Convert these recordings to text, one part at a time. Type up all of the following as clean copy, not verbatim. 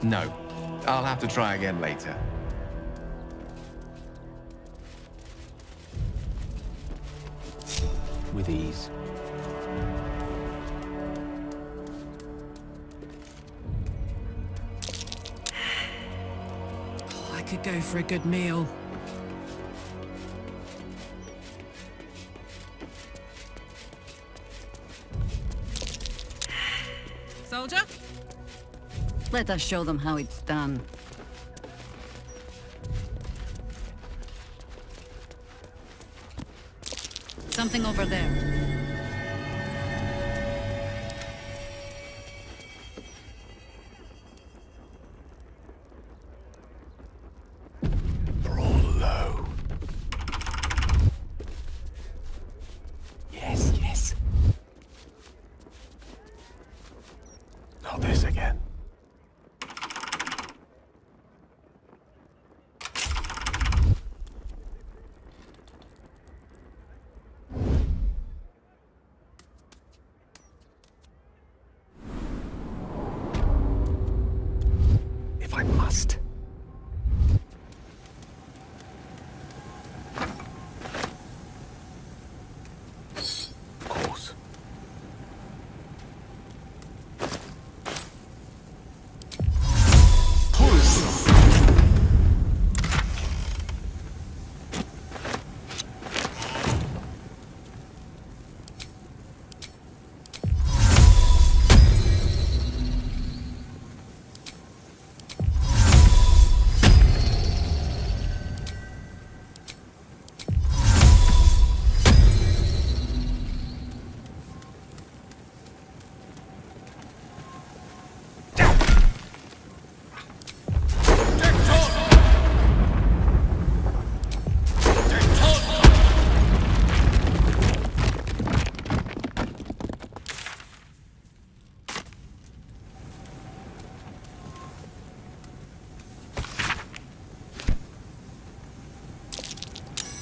No. I'll have to try again later. With ease. Oh, I could go for a good meal. Soldier? Let us show them how it's done. Something over there. Brawl low. Yes, yes. Not this again. If I must. Of course.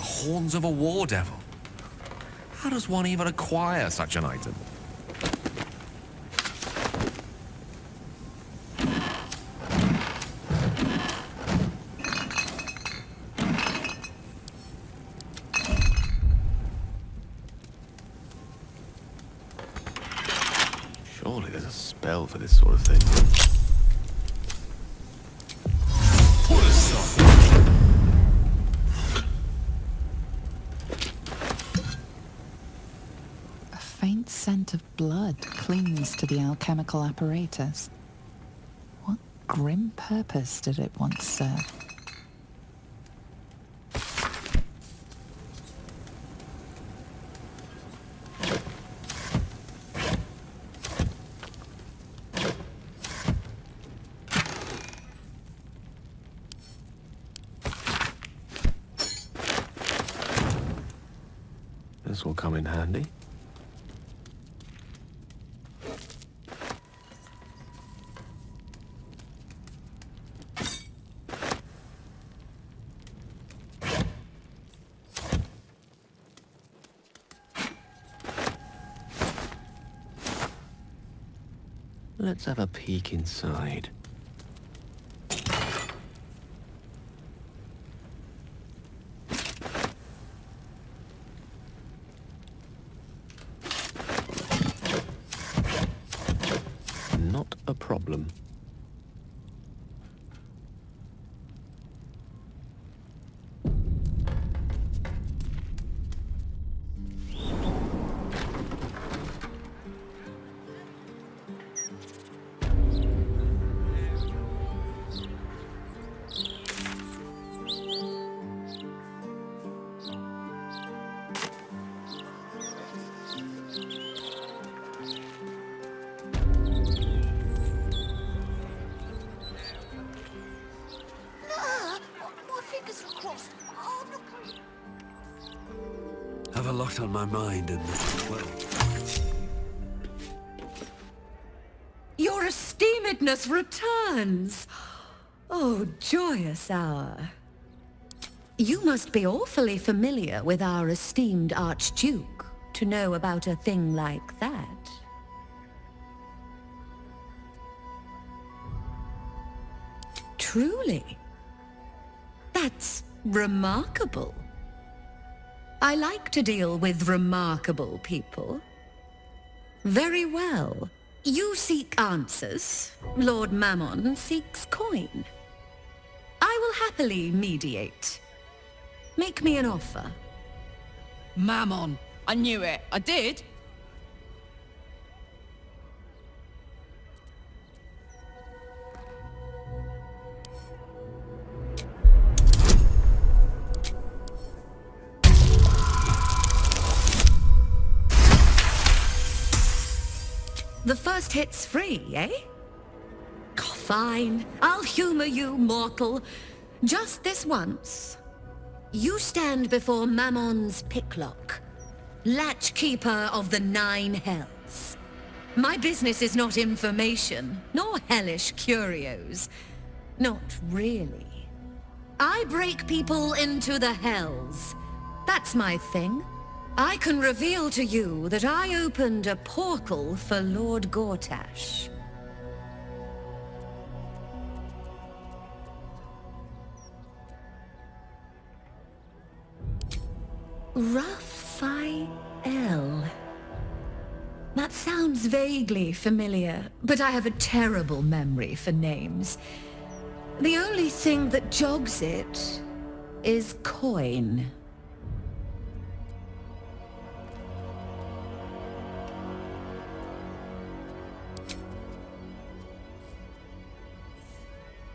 Horns of a war devil. How does one even acquire such an item? Surely there's a spell for this sort of thing. A faint scent of blood clings to the alchemical apparatus. What grim purpose did it once serve? This will come in handy. Let's have a peek inside. Not a problem. Have a lot on my mind and, well... Your esteemedness returns! Oh, joyous hour. You must be awfully familiar with our esteemed Archduke to know about a thing like that. truly. That's remarkable. I like to deal with remarkable people. Very well. You seek answers. Lord Mammon seeks coin. I will happily mediate. Make me an offer. Mammon. I knew it. I did. The first hit's free, eh? Fine. I'll humor you, mortal. Just this once. You stand before Mammon's picklock, latchkeeper of the 9 hells. My business is not information, nor hellish curios. Not really. I break people into the hells. That's my thing. I can reveal to you that I opened a portal for Lord Gortash. Raphael. That sounds vaguely familiar, but I have a terrible memory for names. The only thing that jogs it is coin.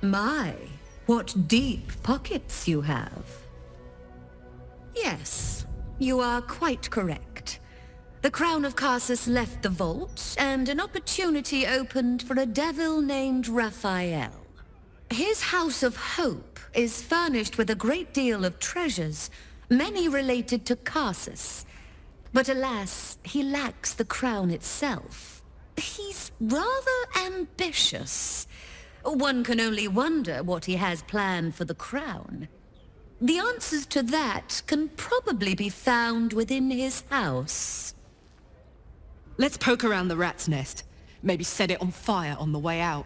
My, what deep pockets you have. Yes, you are quite correct. The Crown of Karsus left the vault, and an opportunity opened for a devil named Raphael. His House of Hope is furnished with a great deal of treasures, many related to Karsus. But alas, he lacks the crown itself. He's rather ambitious. One can only wonder what he has planned for the crown. The answers to that can probably be found within his house. Let's poke around the rat's nest. Maybe set it on fire on the way out.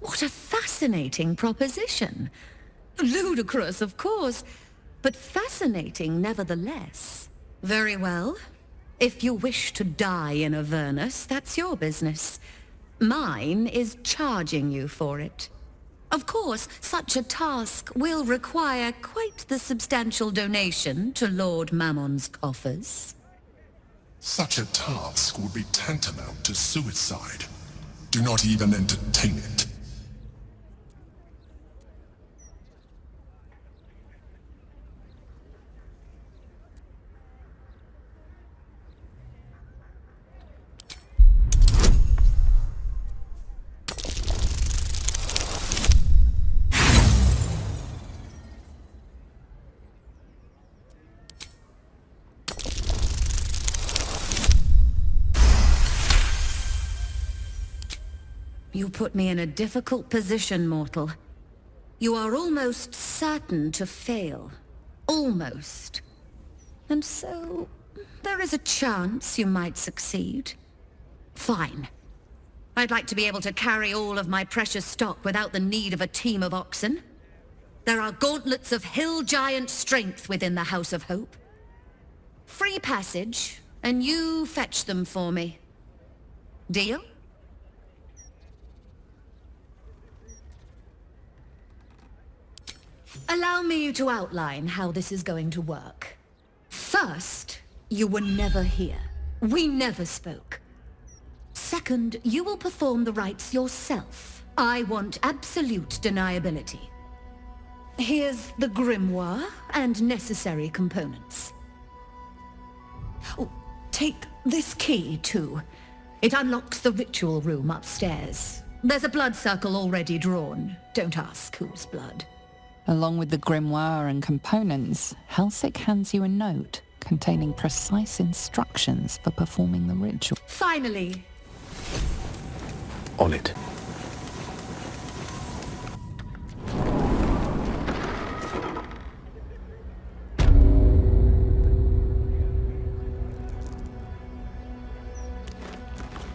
What a fascinating proposition. Ludicrous, of course, but fascinating nevertheless. Very well. If you wish to die in Avernus, that's your business. Mine is charging you for it. Of course, such a task will require quite the substantial donation to Lord Mammon's coffers. Such a task would be tantamount to suicide. Do not even entertain it. You put me in a difficult position, mortal. You are almost certain to fail. Almost. And so, there is a chance you might succeed. Fine. I'd like to be able to carry all of my precious stock without the need of a team of oxen. There are gauntlets of hill giant strength within the House of Hope. Free passage, and you fetch them for me. Deal? Allow me to outline how this is going to work. First, you were never here. We never spoke. Second, you will perform the rites yourself. I want absolute deniability. Here's the grimoire and necessary components. Oh, take this key, too. It unlocks the ritual room upstairs. There's a blood circle already drawn. Don't ask whose blood. Along with the grimoire and components, Halsik hands you a note containing precise instructions for performing the ritual. Finally. On it.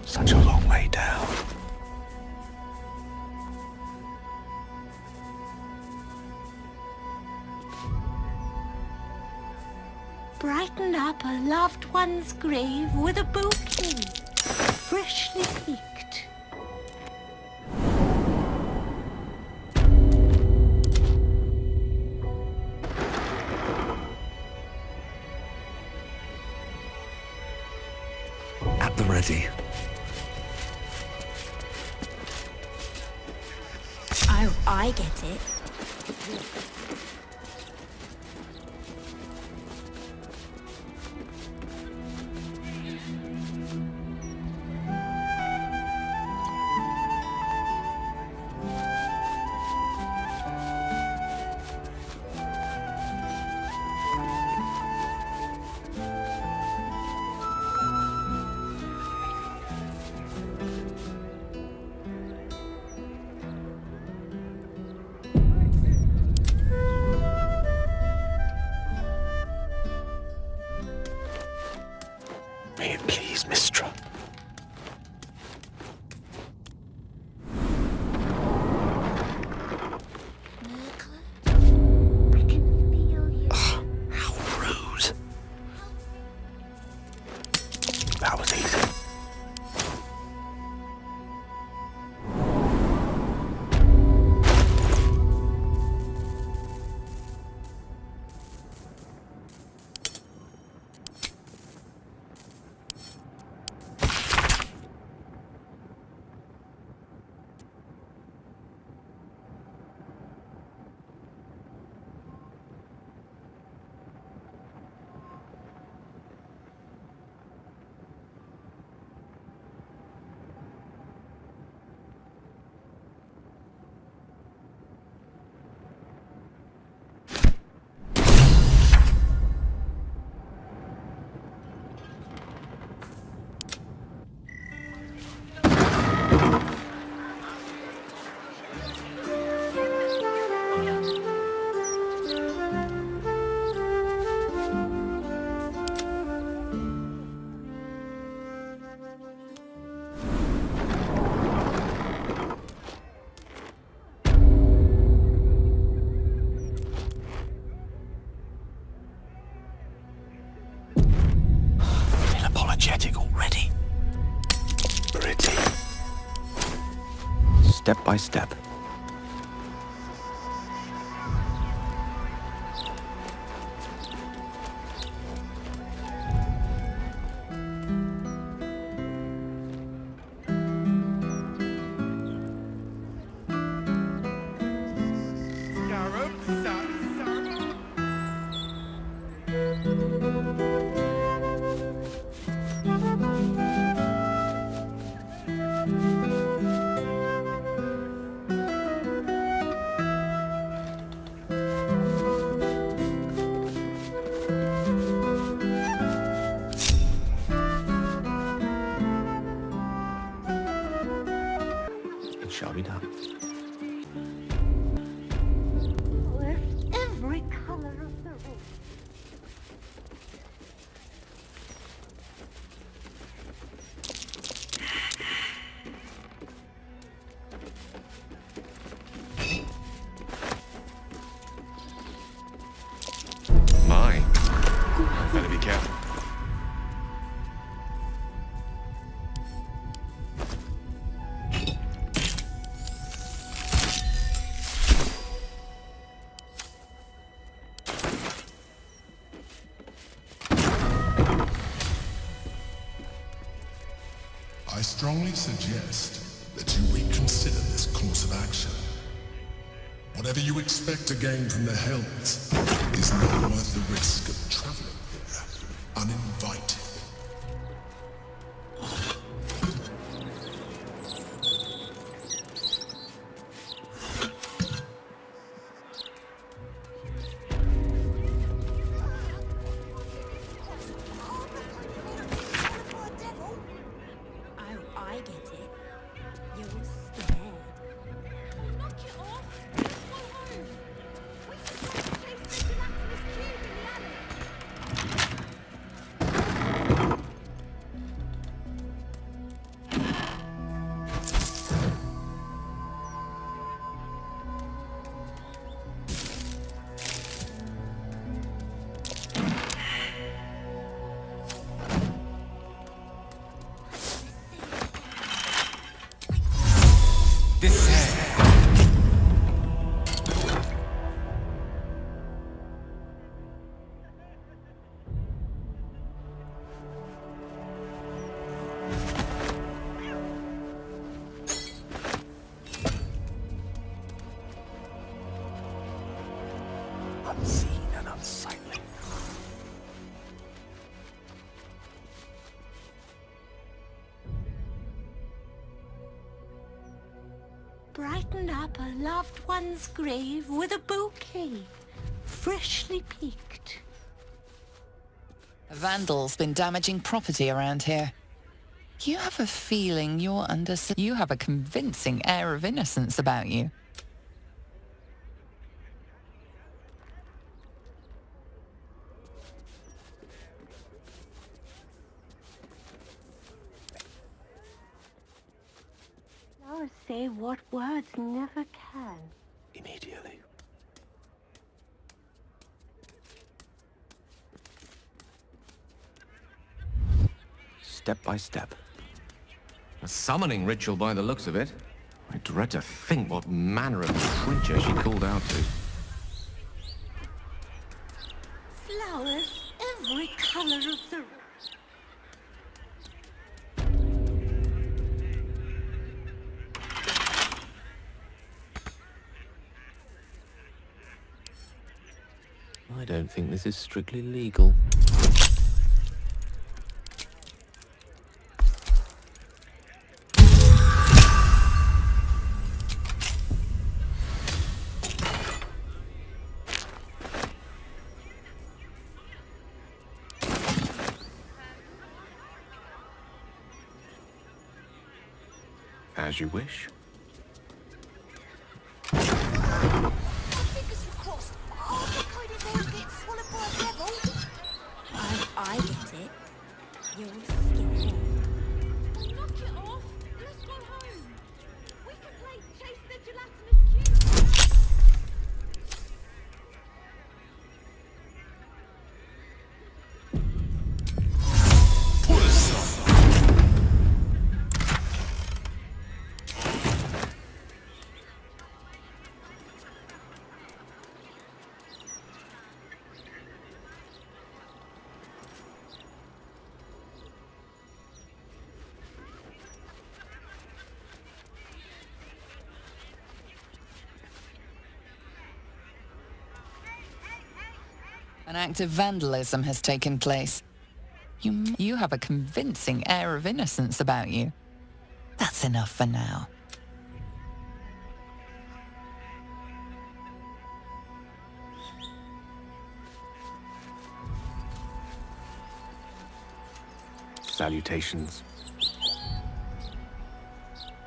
Such a long way. brighten up a loved one's grave with a bouquet, freshly picked. At the ready. Oh, I get it. May it please, Mistra. I can feel you. How rude. That was easy. Apologetic already. Pretty. Step by step. Shall be done. With every color of the room. My. Better be careful. I strongly suggest that you reconsider this course of action. Whatever you expect to gain from the Hells is not worth the risk of traveling here uninvited. I get it. You're scared. Knock it off. Let's go home. We should chase the activist cube in the alley. Brighten up a loved one's grave with a bouquet, freshly picked. A vandal's been damaging property around here. You have a feeling you're under... You have a convincing air of innocence about you. Flowers say what words never can. Immediately. Step by step. A summoning ritual by the looks of it. I dread to think what manner of creature she called out to. Flowers, every color of the... I don't think this is strictly legal. As you wish. I get it. You're scared. Knock it off. Let's go home. We can play Chase the Gelatinous Cube. An act of vandalism has taken place. You have a convincing air of innocence about you. That's enough for now. Salutations.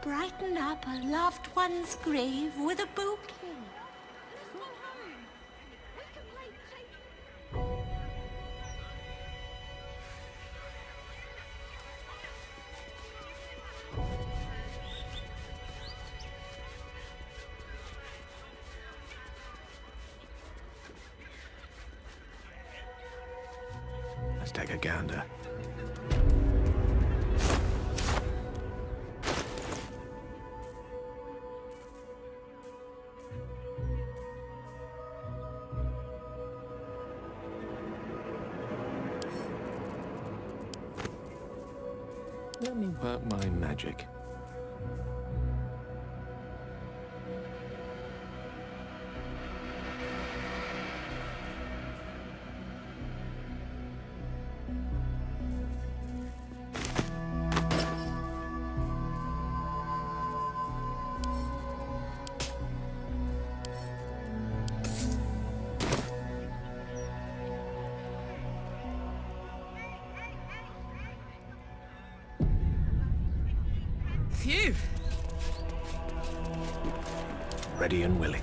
Brighten up a loved one's grave with a bouquet. Let's go home. We can play Chase... Let's take a gander. Let me work my magic. Phew. Ready and willing.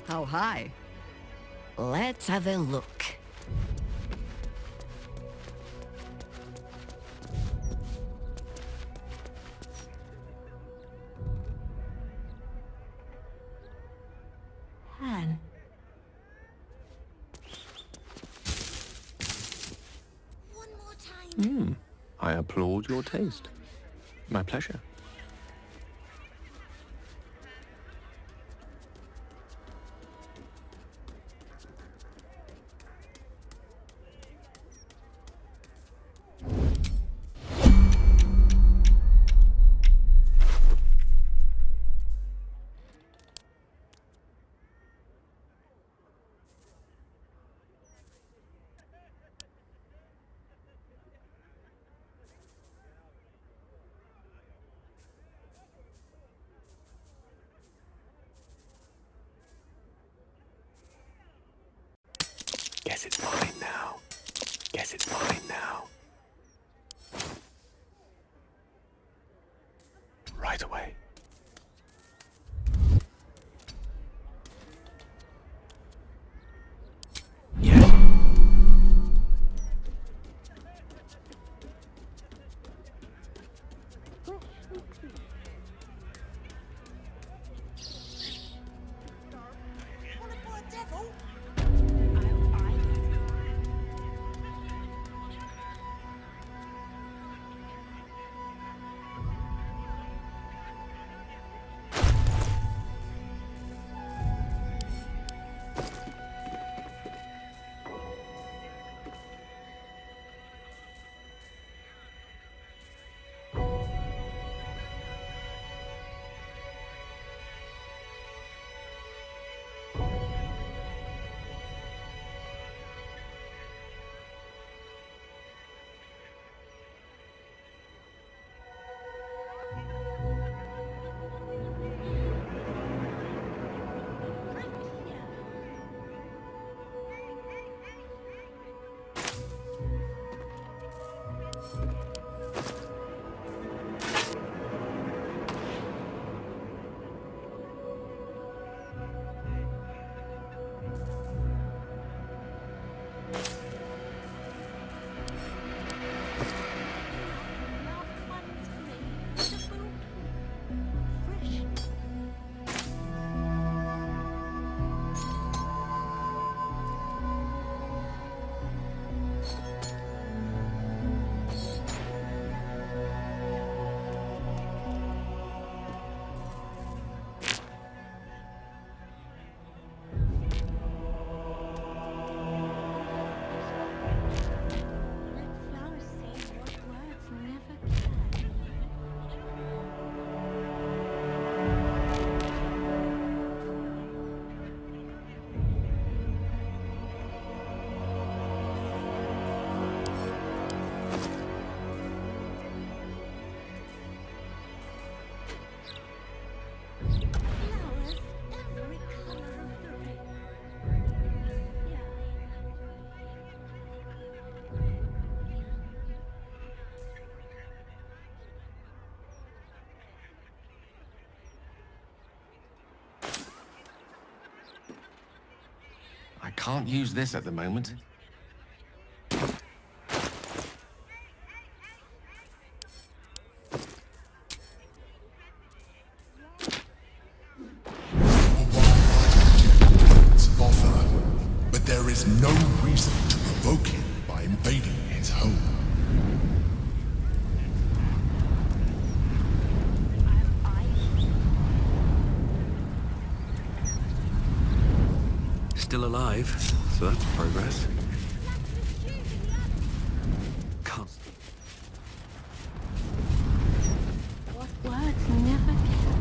How high? Let's have a look. Han. One more time. I applaud your taste. My pleasure. Guess it's mine now. Guess it's mine now. Right away. Yeah. I can't use this at the moment. Offer, but there is no reason to provoke him by invading his home. Still alive, so that's progress. Can't. What words never can.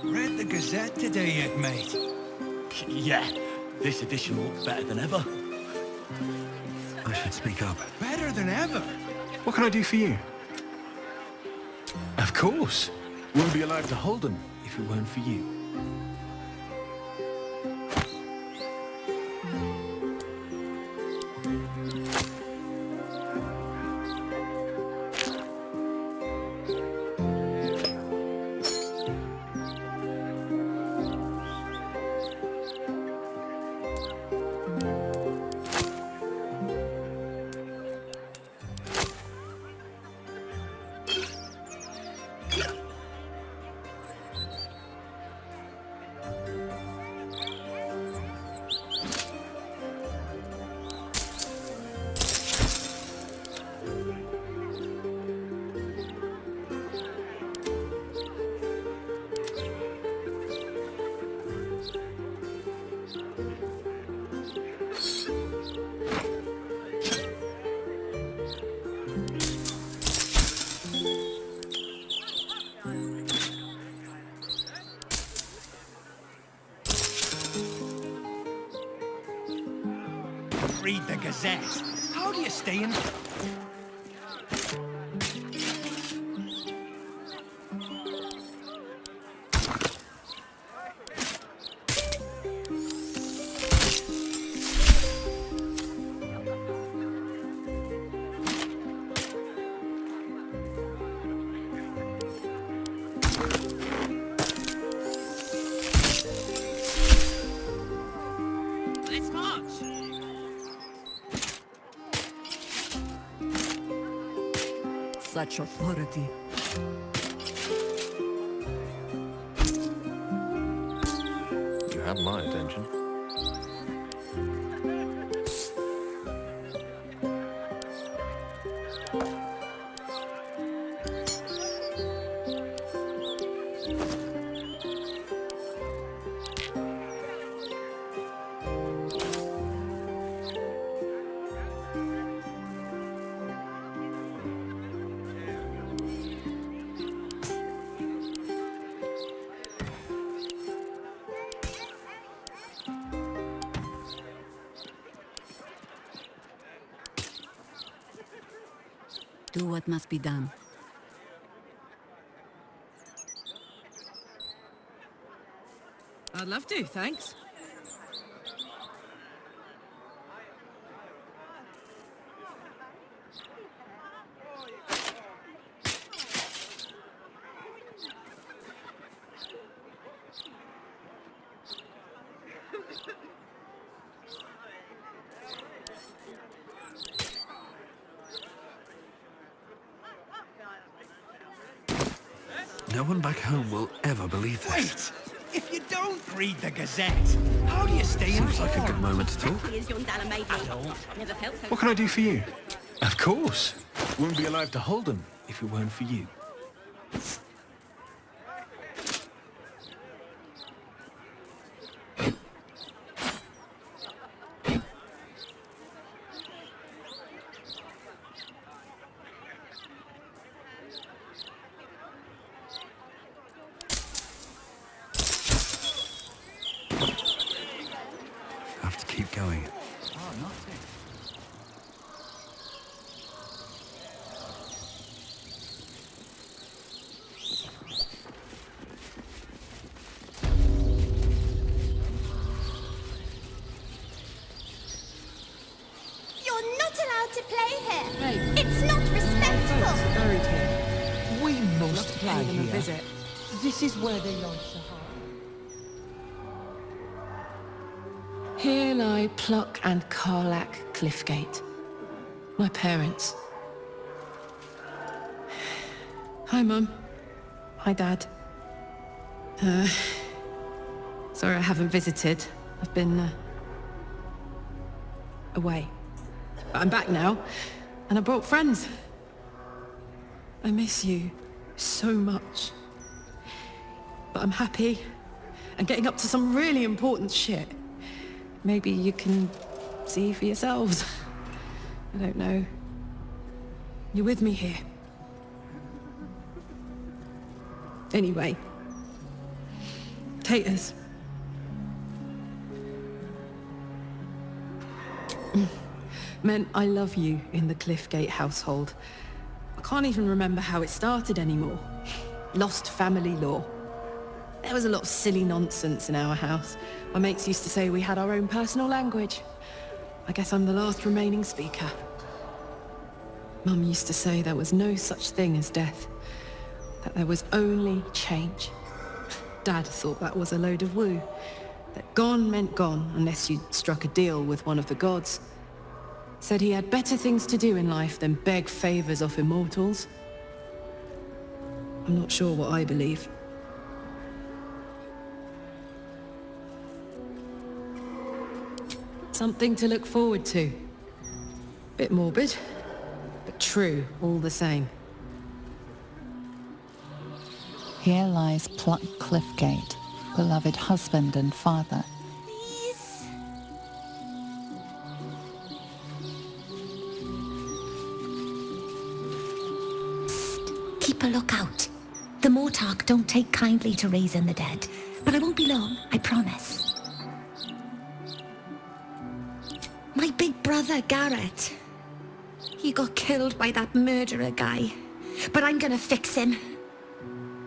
Read the Gazette today yet, mate? Yeah, this edition looks better than ever. I should speak up. Better than ever. What can I do for you? Of course. Wouldn't be alive to hold them if it weren't for you. don't read the Gazette, how do you stay in... Such authority. You have my attention. Do what must be done. I'd love to, thanks. No one back home will ever believe this. Wait! If you don't read the Gazette, how do you stay Seems informed? like a good moment to talk. What can I do for you? Of course. Wouldn't be alive to hold them if it weren't for you. Have to keep going. You're not allowed to play here. Hey. It's not Folks respectful. are buried here. We Love must to play pay them a here. visit. This is where they like to hide. Here lie Pluck and Karlach Cliffgate. My parents. Hi, Mum. Hi, Dad. Sorry I haven't visited. I've been, away. But I'm back now, and I brought friends. I miss you so much. But I'm happy and getting up to some really important shit. Maybe you can see for yourselves. I don't know. You're with me here. Anyway. Taters. Meant I love you in the Cliffgate household. I can't even remember how it started anymore. Lost family law. There was a lot of silly nonsense in our house. My mates used to say we had our own personal language. I guess I'm the last remaining speaker. Mum used to say there was no such thing as death. That there was only change. Dad thought that was a load of woo. That gone meant gone unless you'd struck a deal with one of the gods. Said he had better things to do in life than beg favors off immortals. I'm not sure what I believe. Something to look forward to. Bit morbid, but true all the same. Here lies Pluck Cliffgate, beloved husband and father. Please. Psst. Keep a lookout. The Mortark don't take kindly to raising the dead. But I won't be long, I promise. My big brother, Garrett. He got killed by that murderer guy. But I'm gonna fix him.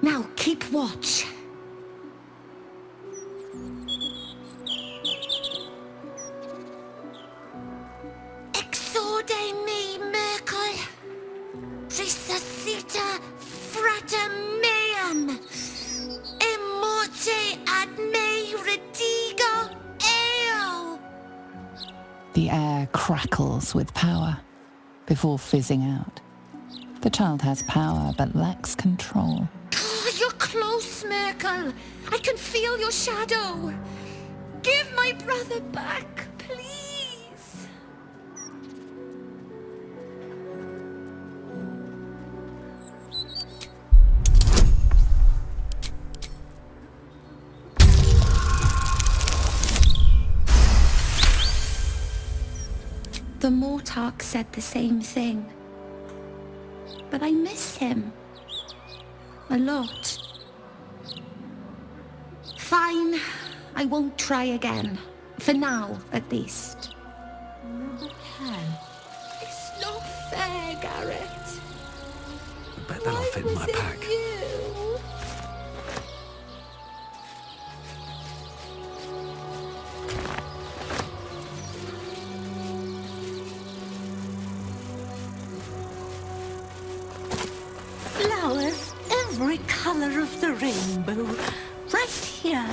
Now, keep watch. Exorde me, Merkel. Resuscita frater meum. Immorte ad me redigo eo. The air crackles with power before fizzing out. The child has power but lacks control. Oh, you're close, Merkel. I can feel your shadow. Give my brother back, please. The Mortarch said the same thing. But I miss him. A lot. Fine. I won't try again. For now, at least. Never can. It's not fair, Garrett. I bet that'll fit in my pack. You? Flowers, every color of the rainbow, right here.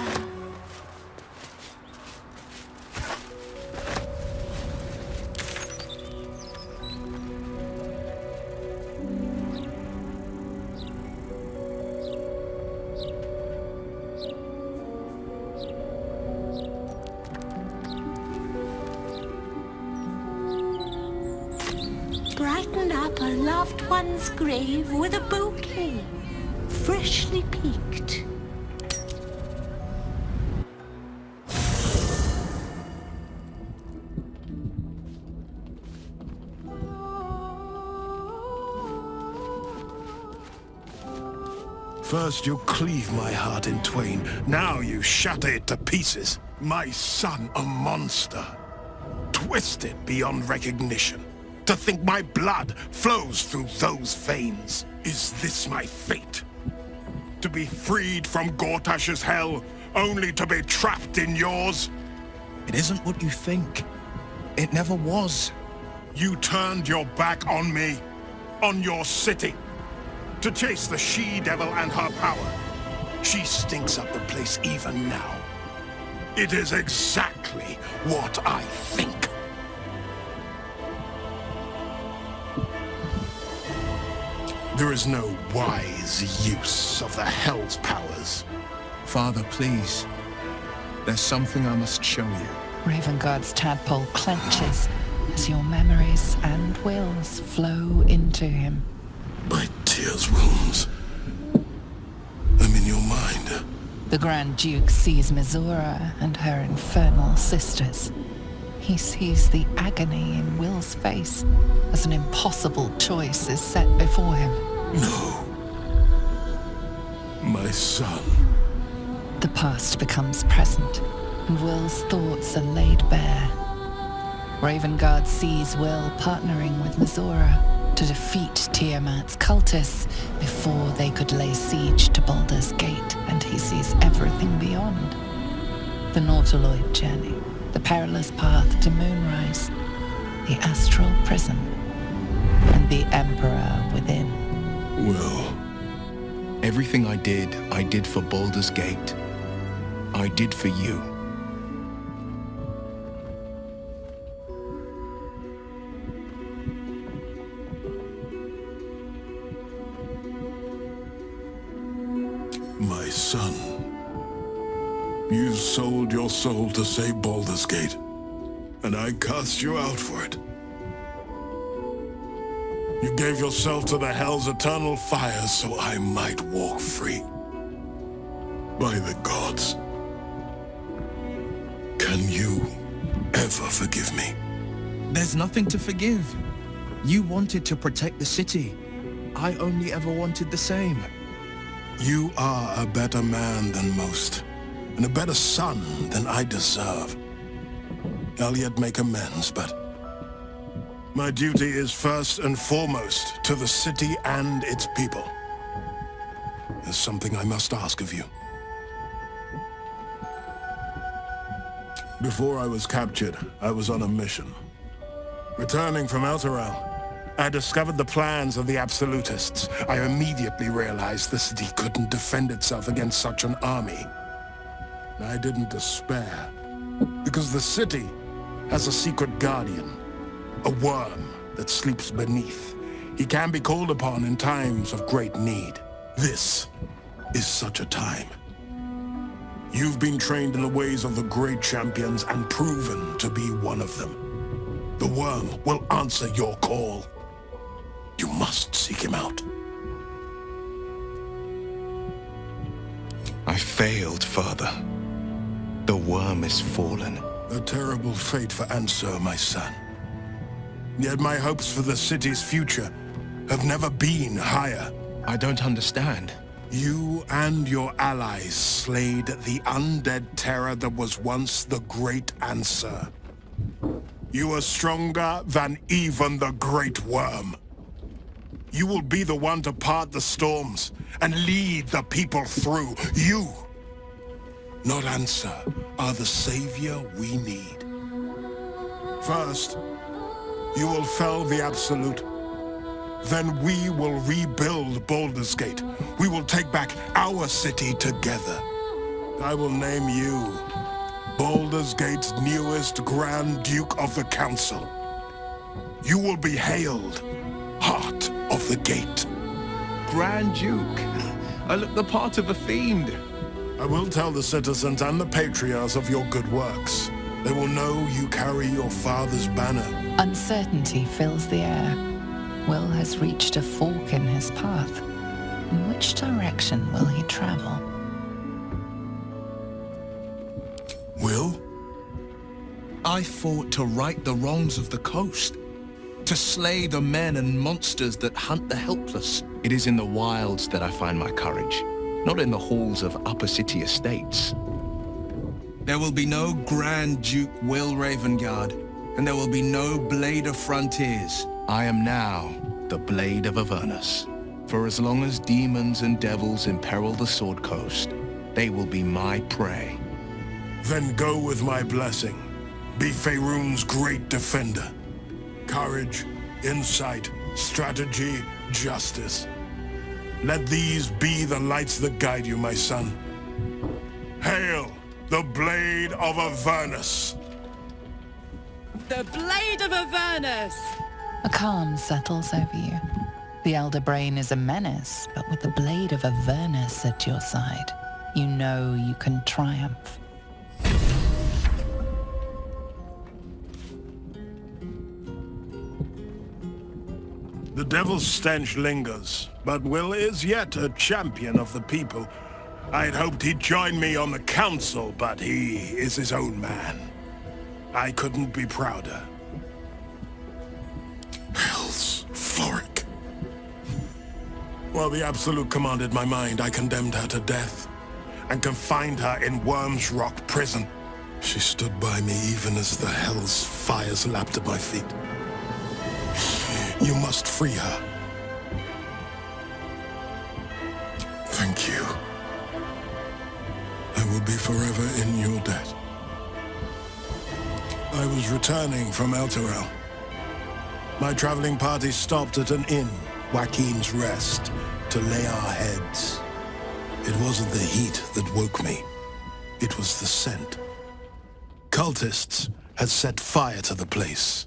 Brighten up a loved one's grave with a bouquet, freshly picked. First you cleave my heart in twain, now you shatter it to pieces. My son a monster, twisted beyond recognition. To think my blood flows through those veins. Is this my fate? To be freed from Gortash's hell, only to be trapped in yours? It isn't what you think. It never was. You turned your back on me, on your city, to chase the she-devil and her power. She stinks up the place even now. It is exactly what I think. There is no wise use of the Hell's powers. Father, please. There's something I must show you. Ravenguard's tadpole clenches as your memories and wills flow into him. My tears wounds. I'm in your mind. The Grand Duke sees Mizora and her infernal sisters. He sees the agony in Will's face as an impossible choice is set before him. No. My son. The past becomes present, and Will's thoughts are laid bare. Ravenguard sees Will partnering with Mizora to defeat Tiamat's cultists before they could lay siege to Baldur's Gate, and he sees everything beyond. The Nautiloid journey, the perilous path to Moonrise, the astral prison, and the Emperor within. Will. Everything I did for Baldur's Gate. I did for you. My son. You sold your soul to save Baldur's Gate, and I cast you out for it. You gave yourself to the Hell's eternal fires so I might walk free. By the gods. Can you ever forgive me? There's nothing to forgive. You wanted to protect the city. I only ever wanted the same. You are a better man than most, and a better son than I deserve. I'll yet make amends, but my duty is first and foremost to the city and its people. There's something I must ask of you. Before I was captured, I was on a mission. Returning from Elturel, I discovered the plans of the Absolutists. I immediately realized the city couldn't defend itself against such an army. I didn't despair, because the city has a secret guardian, a worm that sleeps beneath. He can be called upon in times of great need. This is such a time. You've been trained in the ways of the great champions and proven to be one of them. The worm will answer your call. You must seek him out. I failed, Father. The worm is fallen. A terrible fate for Ansur, my son. Yet my hopes for the city's future have never been higher. I don't understand. You and your allies slayed the undead terror that was once the great Ansur. You are stronger than even the great worm. You will be the one to part the storms and lead the people through. You, not Ansur, are the savior we need. First, you will fell the Absolute. Then we will rebuild Baldur's Gate. We will take back our city together. I will name you Baldur's Gate's newest Grand Duke of the Council. You will be hailed Heart of the Gate. Grand Duke. I look the part of a fiend. I will tell the citizens and the patriarchs of your good works. They will know you carry your father's banner. Uncertainty fills the air. Will has reached a fork in his path. In which direction will he travel? Will? I fought to right the wrongs of the coast. To slay the men and monsters that hunt the helpless. It is in the wilds that I find my courage, not in the halls of upper city estates. There will be no Grand Duke Will Ravengard, and there will be no Blade of Frontiers. I am now the Blade of Avernus. For as long as demons and devils imperil the Sword Coast, they will be my prey. Then go with my blessing. Be Faerun's great defender. Courage, insight, strategy, justice. Let these be the lights that guide you, my son. Hail the Blade of Avernus! The Blade of Avernus! A calm settles over you. The Elder Brain is a menace, but with the Blade of Avernus at your side, you know you can triumph. The devil's stench lingers, but Will is yet a champion of the people. I'd hoped he'd join me on the council, but he is his own man. I couldn't be prouder. Hell's Floric. While the Absolute commanded my mind, I condemned her to death and confined her in Worm's Rock prison. She stood by me even as the Hell's fires lapped at my feet. You must free her. Thank you. I will be forever in your debt. I was returning from Elturel. My traveling party stopped at an inn, Joaquin's Rest, to lay our heads. It wasn't the heat that woke me. It was the scent. Cultists had set fire to the place.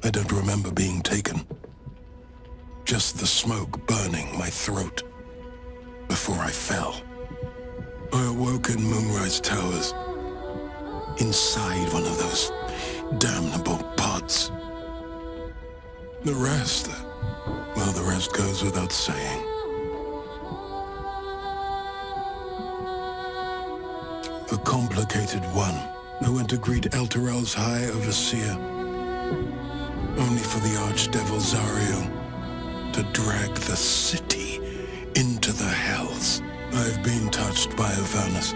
I don't remember being taken. Just the smoke burning my throat before I fell. I awoke in Moonrise Towers, inside one of those damnable pods. The rest, well, the rest goes without saying. A complicated one. I went to greet Elturel's High Overseer, only for the Archdevil Zariel to drag the city into the Hells. I've been touched by Avernus,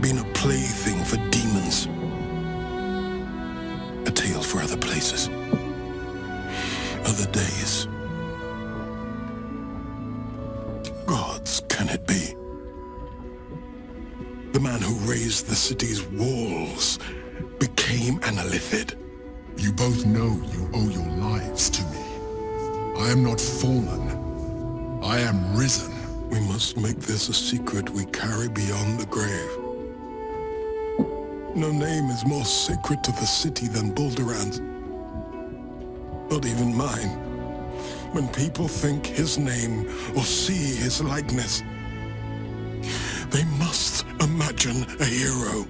been a plaything for demons, for other places, other days. Gods, can it be? The man who raised the city's walls became an Illithid. You both know you owe your lives to me. I am not fallen. I am risen. We must make this a secret we carry beyond the grave. No name is more sacred to the city than Baldur's. Not even mine. When people think his name or see his likeness, they must imagine a hero,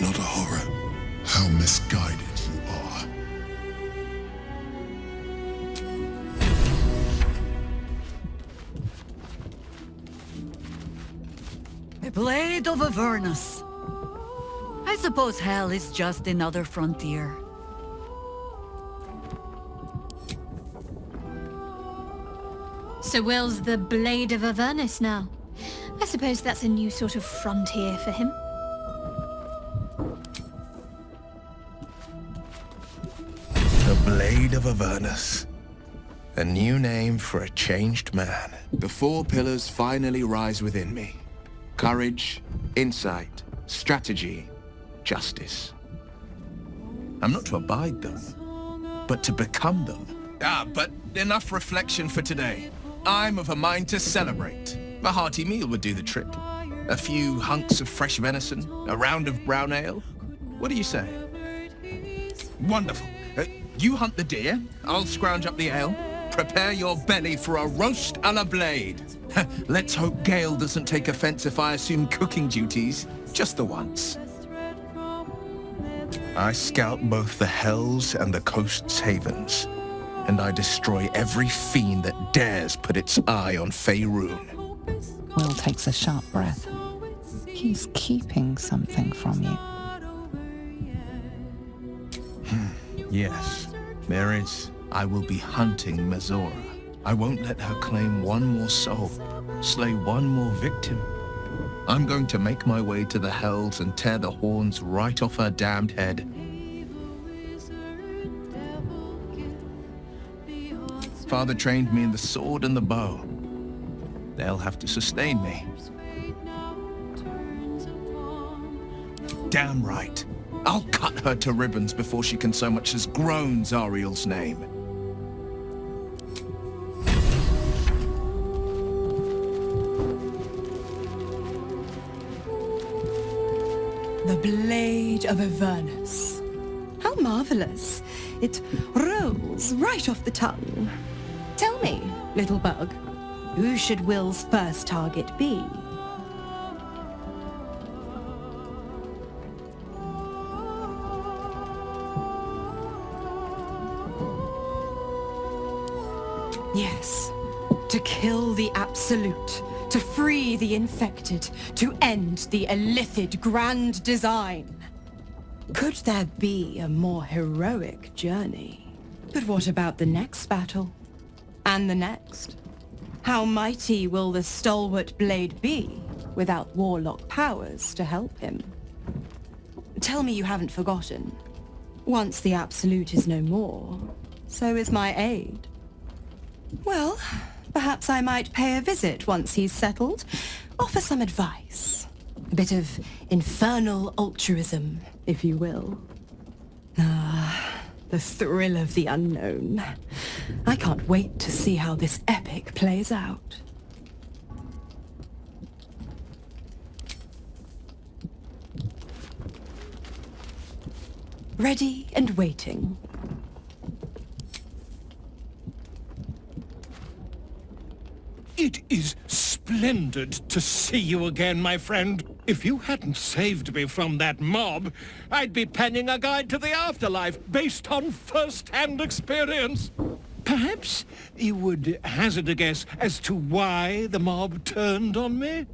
not a horror. How misguided you are. A blade of Avernus. I suppose hell is just another frontier. So Will's the Blade of Avernus now. I suppose that's a new sort of frontier for him. The Blade of Avernus. A new name for a changed man. The four pillars finally rise within me. Courage, insight, strategy, justice. I'm not to abide them, but to become them. But enough reflection for today. I'm of a mind to celebrate. A hearty meal would do the trick. A few hunks of fresh venison, a round of brown ale. What do you say? Wonderful. You hunt the deer, I'll scrounge up the ale. Prepare your belly for a roast a la blade. Let's hope Gale doesn't take offense if I assume cooking duties, just the once. I scout both the hells and the coast's havens, and I destroy every fiend that dares put its eye on Faerun. Will takes a sharp breath. He's keeping something from you. Yes, there is. I will be hunting Mizora. I won't let her claim one more soul, slay one more victim. I'm going to make my way to the hells and tear the horns right off her damned head. Father trained me in the sword and the bow. They'll have to sustain me. Damn right. I'll cut her to ribbons before she can so much as groan Zariel's name. The Blade of Avernus. How marvelous. It rolls right off the tongue. Tell me, little bug, who should Will's first target be? Yes, to kill the Absolute, to free the infected, to end the Illithid grand design. Could there be a more heroic journey? But what about the next battle? And the next? How mighty will the stalwart blade be without warlock powers to help him? Tell me you haven't forgotten. Once the Absolute is no more, so is my aid. Well, perhaps I might pay a visit once he's settled. Offer some advice. A bit of infernal altruism, if you will. Ah, the thrill of the unknown. I can't wait to see how this epic plays out. Ready and waiting. It is splendid to see you again, my friend. If you hadn't saved me from that mob, I'd be penning a guide to the afterlife based on first-hand experience. Perhaps you would hazard a guess as to why the mob turned on me?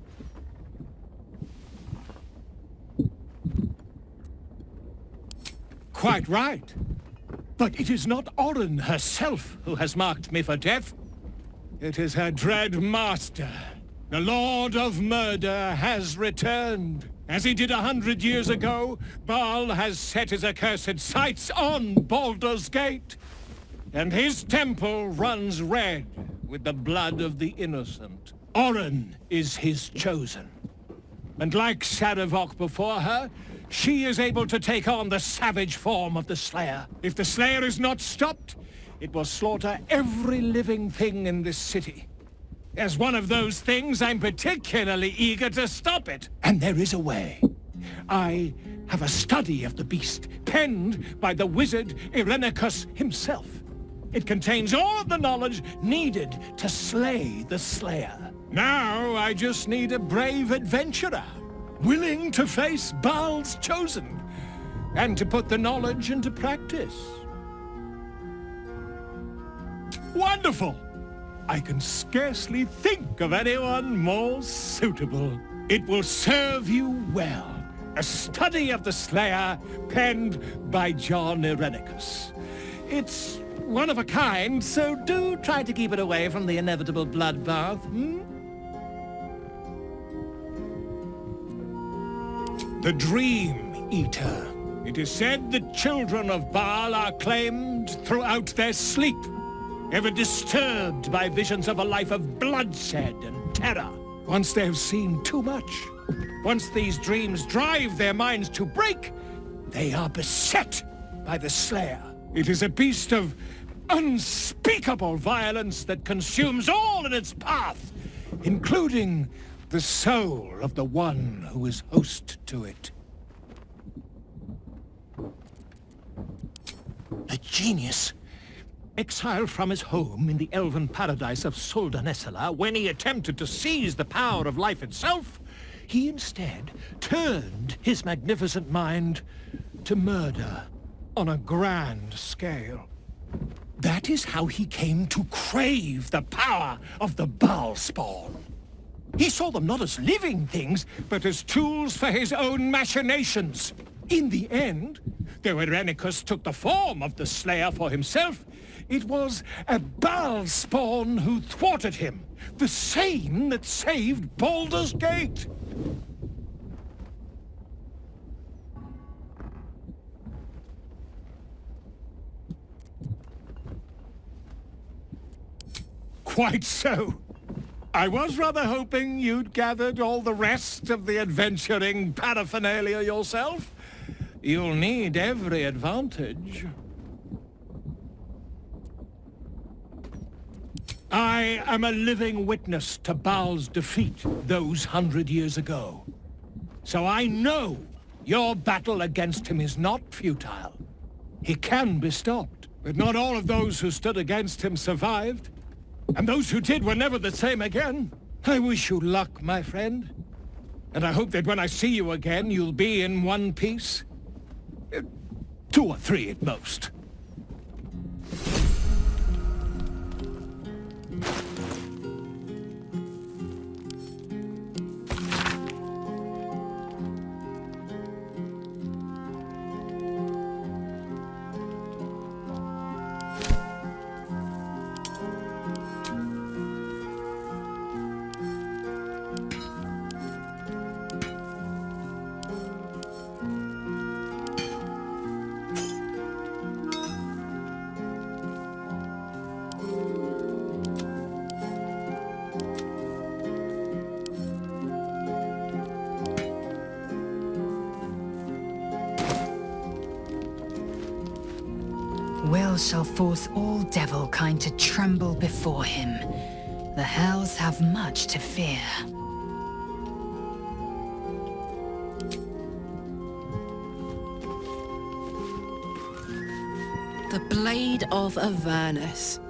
Quite right. But it is not Orin herself who has marked me for death. It is her dread master. The Lord of Murder has returned. As he did 100 years ago, Baal has set his accursed sights on Baldur's Gate. And his temple runs red with the blood of the innocent. Oren is his chosen. And like Sarevok before her, she is able to take on the savage form of the Slayer. If the Slayer is not stopped, it will slaughter every living thing in this city. As one of those things, I'm particularly eager to stop it. And there is a way. I have a study of the beast, penned by the wizard Irenicus himself. It contains all of the knowledge needed to slay the Slayer. Now I just need a brave adventurer, willing to face Baal's chosen, and to put the knowledge into practice. Wonderful! I can scarcely think of anyone more suitable. It will serve you well. A study of the Slayer, penned by John Irenicus. It's one of a kind, so do try to keep it away from the inevitable bloodbath, The Dream Eater. It is said the children of Baal are claimed throughout their sleep, ever disturbed by visions of a life of bloodshed and terror. Once they have seen too much, once these dreams drive their minds to break, they are beset by the Slayer. It is a beast of unspeakable violence that consumes all in its path, including the soul of the one who is host to it. A genius, exiled from his home in the elven paradise of Soldanessala, when he attempted to seize the power of life itself, he instead turned his magnificent mind to murder on a grand scale. That is how he came to crave the power of the Baal spawn. He saw them not as living things, but as tools for his own machinations. In the end, though Irenicus took the form of the Slayer for himself, it was a Baal spawn who thwarted him, the same that saved Baldur's Gate. Quite so. I was rather hoping you'd gathered all the rest of the adventuring paraphernalia yourself. You'll need every advantage. I am a living witness to Baal's defeat those 100 years ago. So I know your battle against him is not futile. He can be stopped, but not all of those who stood against him survived. And those who did were never the same again. I wish you luck, my friend. And I hope that when I see you again, you'll be in one piece. 2 or 3 at most. Will shall force all devil kind to tremble before him. The hells have much to fear. The Blade of Avernus.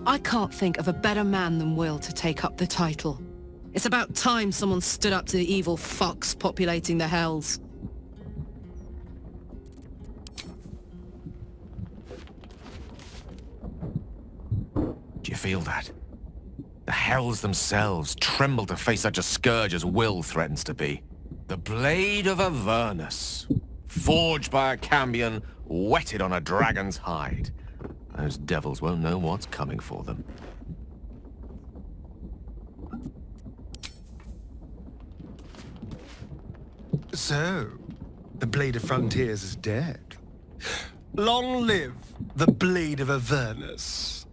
I can't think of a better man than Will to take up the title. It's about time someone stood up to the evil fucks populating the hells. Do you feel that? The hells themselves tremble to face such a scourge as Will threatens to be. The Blade of Avernus, forged by a cambion, whetted on a dragon's hide. Those devils won't know what's coming for them. So, the Blade of Frontiers is dead. Long live the Blade of Avernus.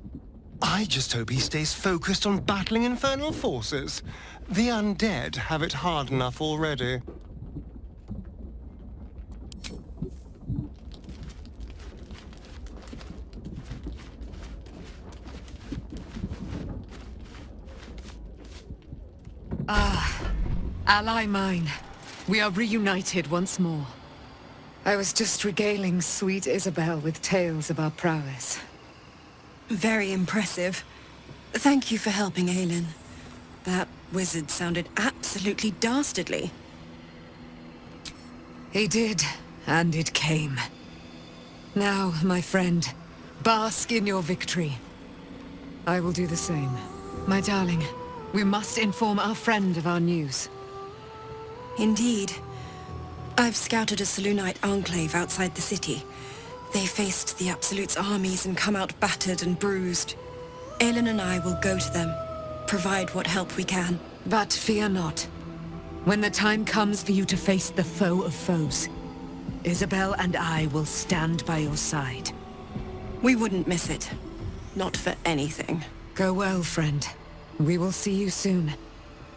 I just hope he stays focused on battling infernal forces. The undead have it hard enough already. Ally mine. We are reunited once more. I was just regaling sweet Isabel with tales of our prowess. Very impressive. Thank you for helping Aelin. That wizard sounded absolutely dastardly. He did, and it came. Now, my friend, bask in your victory. I will do the same. My darling, we must inform our friend of our news. Indeed. I've scouted a Selûnite enclave outside the city. They faced the Absolute's armies and come out battered and bruised. Aelin and I will go to them, provide what help we can. But fear not. When the time comes for you to face the foe of foes, Isabel and I will stand by your side. We wouldn't miss it. Not for anything. Go well, friend. We will see you soon.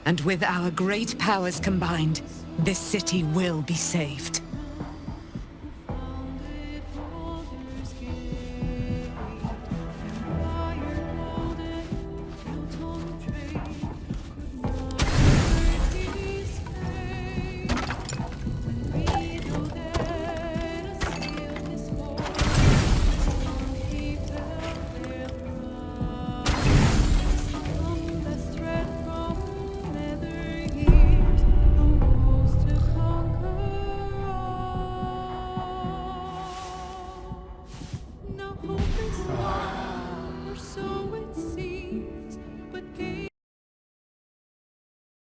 And with our great powers combined, this city will be saved.